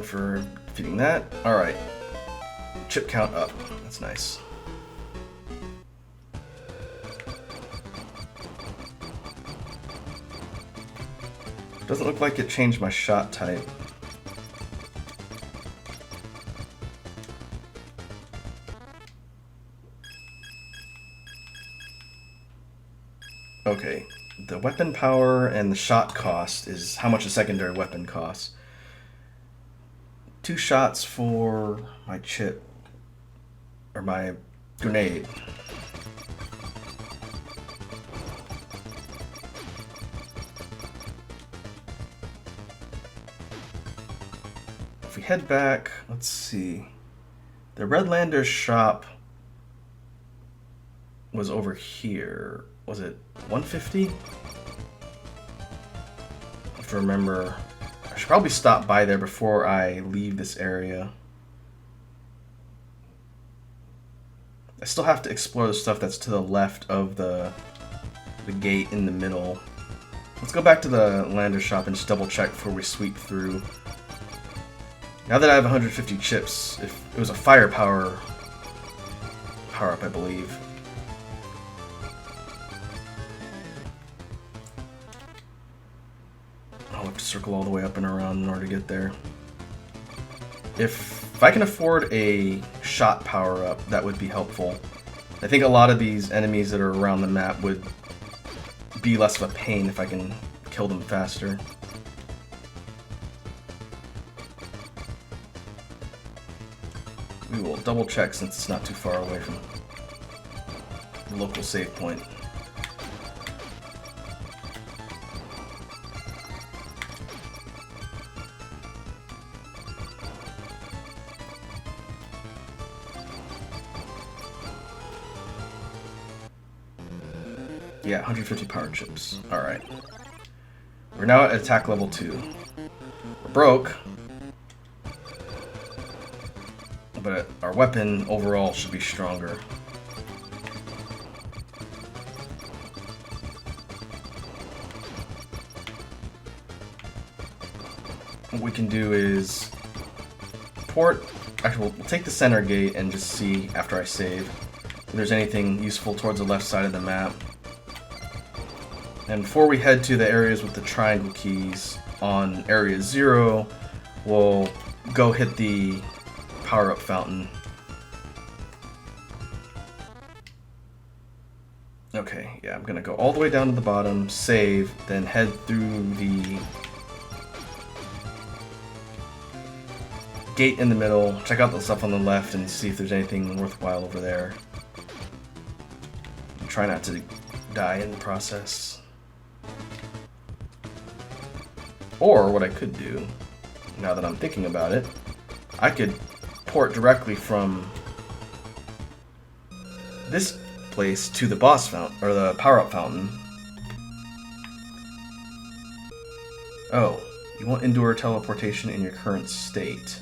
everyone for defeating that. Alright. Chip count up. That's nice. Doesn't look like it changed my shot type. Okay, the weapon power and the shot cost is how much a secondary weapon costs. 2 shots for my chip, or my grenade. If we head back, let's see. The Redlander's shop was over here. Was it 150? I have to remember. I should probably stop by there before I leave this area. I still have to explore the stuff that's to the left of the gate in the middle. Let's go back to the Lander shop and just double check before we sweep through. Now that I have 150 chips, if it was a firepower power-up, I believe. I'll have to circle all the way up and around in order to get there. If I can afford a shot power-up, that would be helpful. I think a lot of these enemies that are around the map would be less of a pain if I can kill them faster. We will double check since it's not too far away from the local save point. Yeah, 150 power chips. Alright. We're now at attack level 2. We're broke, but our weapon overall should be stronger. What we can do is port. Actually, we'll take the center gate and just see after I save if there's anything useful towards the left side of the map. And before we head to the areas with the triangle keys on area 0, we'll go hit the power-up fountain. Okay, yeah, I'm gonna go all the way down to the bottom, save, then head through the gate in the middle, check out the stuff on the left and see if there's anything worthwhile over there. And try not to die in the process. Or what I could do, now that I'm thinking about it, I could port directly from this place to the boss fountain, or the power-up fountain. Oh, you won't endure teleportation in your current state.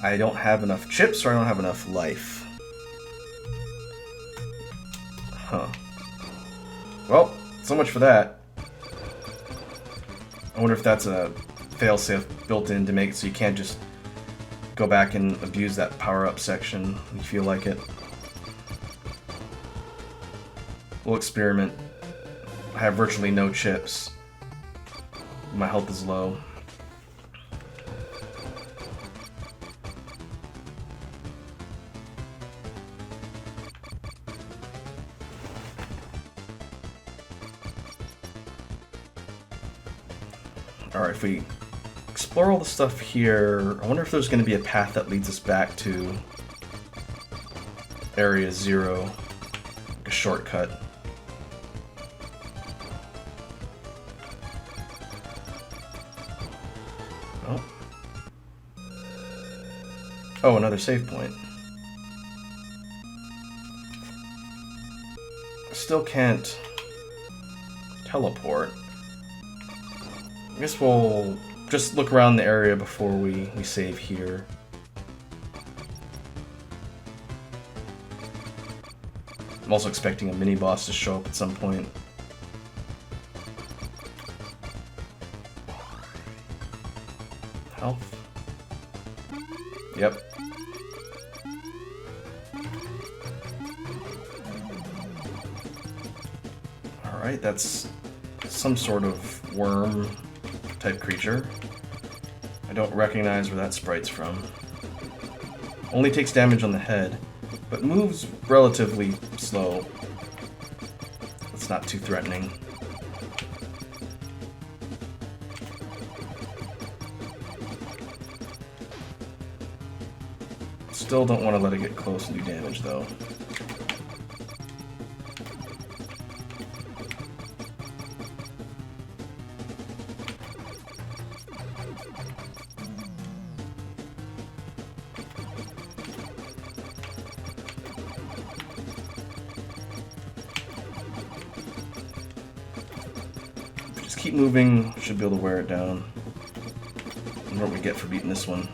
I don't have enough chips, or I don't have enough life. Huh. Well, so much for that. I wonder if that's a failsafe built in to make it so you can't just go back and abuse that power-up section when you feel like it. We'll experiment. I have virtually no chips. My health is low. Alright, if we explore all the stuff here, I wonder if there's going to be a path that leads us back to Area 0, like a shortcut. Oh. Oh, another save point. Still can't teleport. I guess we'll just look around the area before we save here. I'm also expecting a mini-boss to show up at some point. Health. Yep. Alright, that's some sort of worm type creature. I don't recognize where that sprite's from. Only takes damage on the head, but moves relatively slow. It's not too threatening. Still don't want to let it get close and do damage, though. Just keep moving, should be able to wear it down. I wonder what we get for beating this one.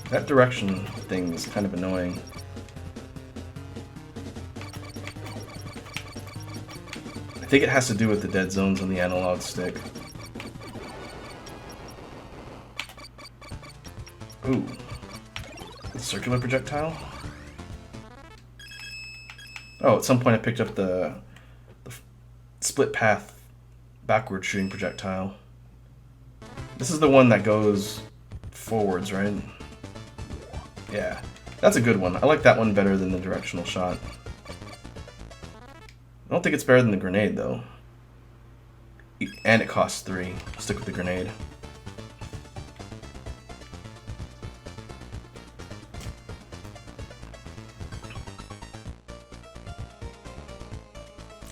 That direction thing is kind of annoying. I think it has to do with the dead zones on the analog stick. Ooh. Circular projectile? Oh, at some point I picked up the split path backward shooting projectile. This is the one that goes forwards, right? Yeah, that's a good one. I like that one better than the directional shot. I don't think it's better than the grenade, though. And it costs 3. Stick with the grenade.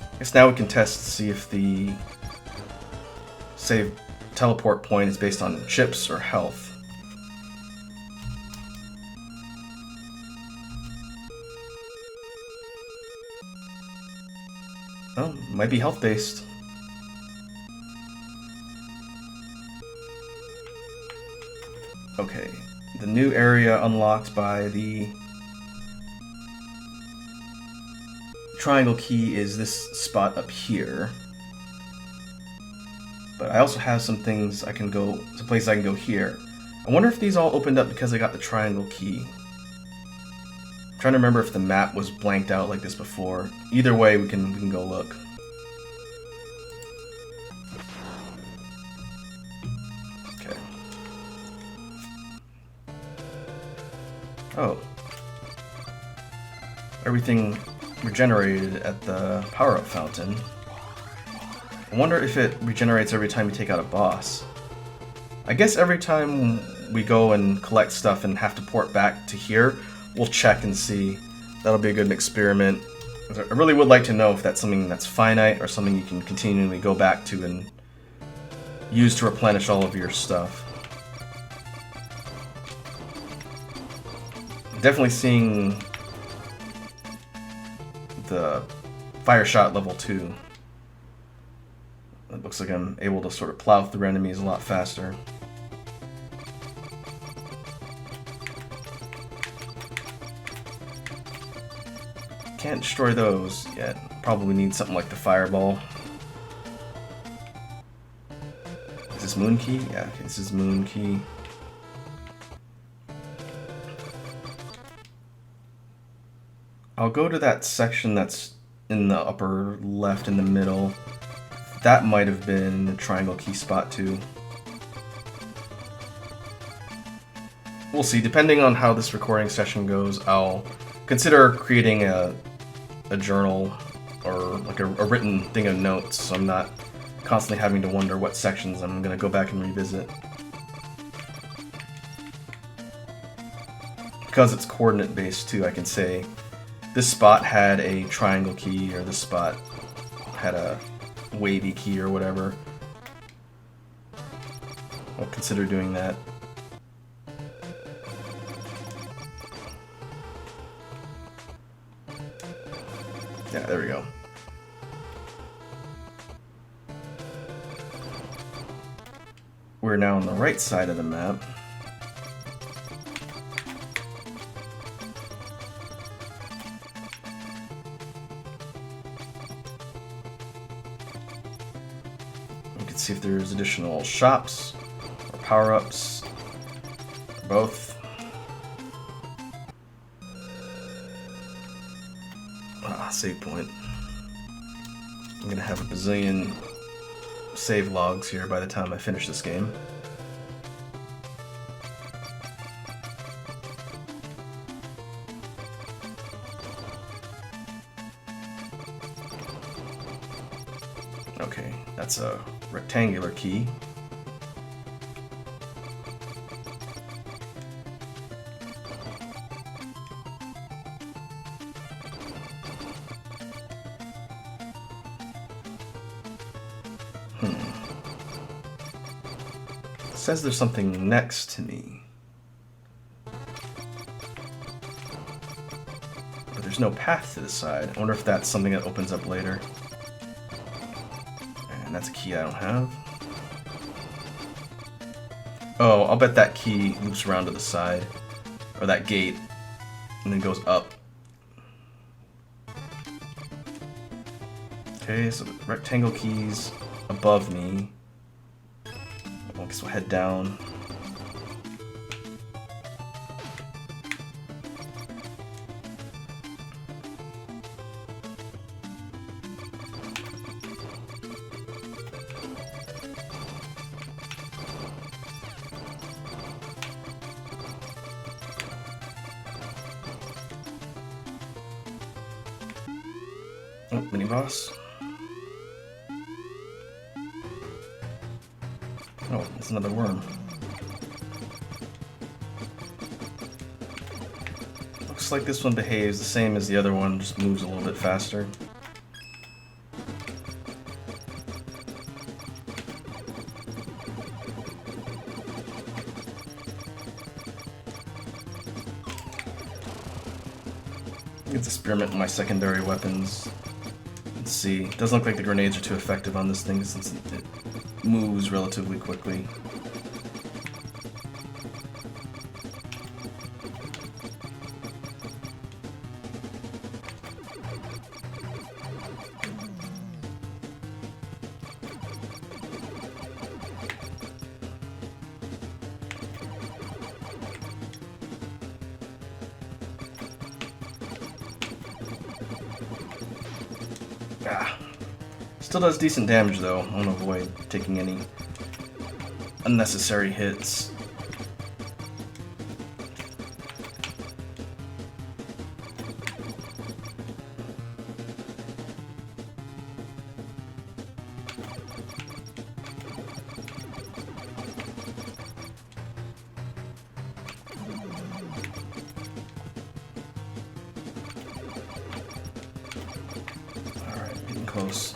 I guess now we can test to see if the save teleport point is based on chips or health. Oh, might be health-based. Okay, the new area unlocked by the triangle key is this spot up here. But I also have some things I can go, some places I can go here. I wonder if these all opened up because I got the triangle key. I'm trying to remember if the map was blanked out like this before. Either way, we can go look. Okay. Oh. Everything regenerated at the power-up fountain. I wonder if it regenerates every time you take out a boss. I guess every time we go and collect stuff and have to port back to here, we'll check and see. That'll be a good experiment. I really would like to know if that's something that's finite or something you can continually go back to and use to replenish all of your stuff. Definitely seeing the fire shot level 2. It looks like I'm able to sort of plow through enemies a lot faster. Can't destroy those yet. Probably need something like the fireball. Is this moon key? Yeah, okay, this is moon key. I'll go to that section that's in the upper left in the middle. That might have been the triangle key spot too. We'll see. Depending on how this recording session goes, I'll consider creating a journal or like a written thing of notes, so I'm not constantly having to wonder what sections I'm going to go back and revisit. Because it's coordinate based too, I can say this spot had a triangle key or this spot had a wavy key or whatever. I'll consider doing that. Yeah, there we go. We're now on the right side of the map. We can see if there's additional shops or power-ups. Both. Save point. I'm gonna have a bazillion save logs here by the time I finish this game. Okay, that's a rectangular key. It says there's something next to me. But there's no path to the side. I wonder if that's something that opens up later. And that's a key I don't have. Oh, I'll bet that key loops around to the side. Or that gate. And then goes up. Okay, so the rectangle key's above me. I guess we'll head down. Oh, mini boss. Oh, it's another worm. Looks like this one behaves the same as the other one, just moves a little bit faster. Let's experiment with my secondary weapons. Let's see. It doesn't look like the grenades are too effective on this thing since it moves relatively quickly. Still does decent damage though. I want to avoid taking any unnecessary hits. Alright, getting close.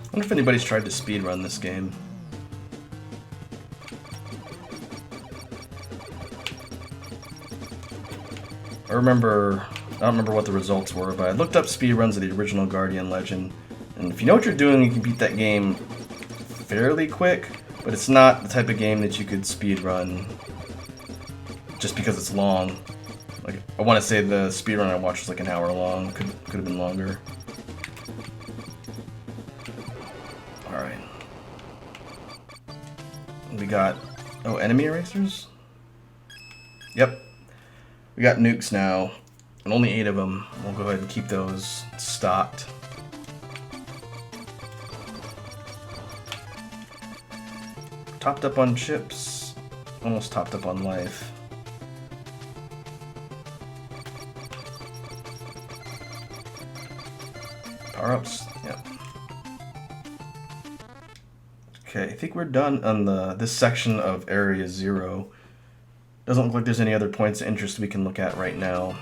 I wonder if anybody's tried to speedrun this game. I don't remember what the results were, but I looked up speedruns of the original Guardian Legend, and if you know what you're doing, you can beat that game fairly quick, but it's not the type of game that you could speedrun just because it's long. Like, I want to say the speedrun I watched was like an hour long, could have been longer. Alright. We got... oh, enemy erasers? Yep. We got nukes now, and only 8 of them. We'll go ahead and keep those stocked. Topped up on chips, almost topped up on life. Power-ups? Yep. Okay, I think we're done on this section of Area 0. Doesn't look like there's any other points of interest we can look at right now.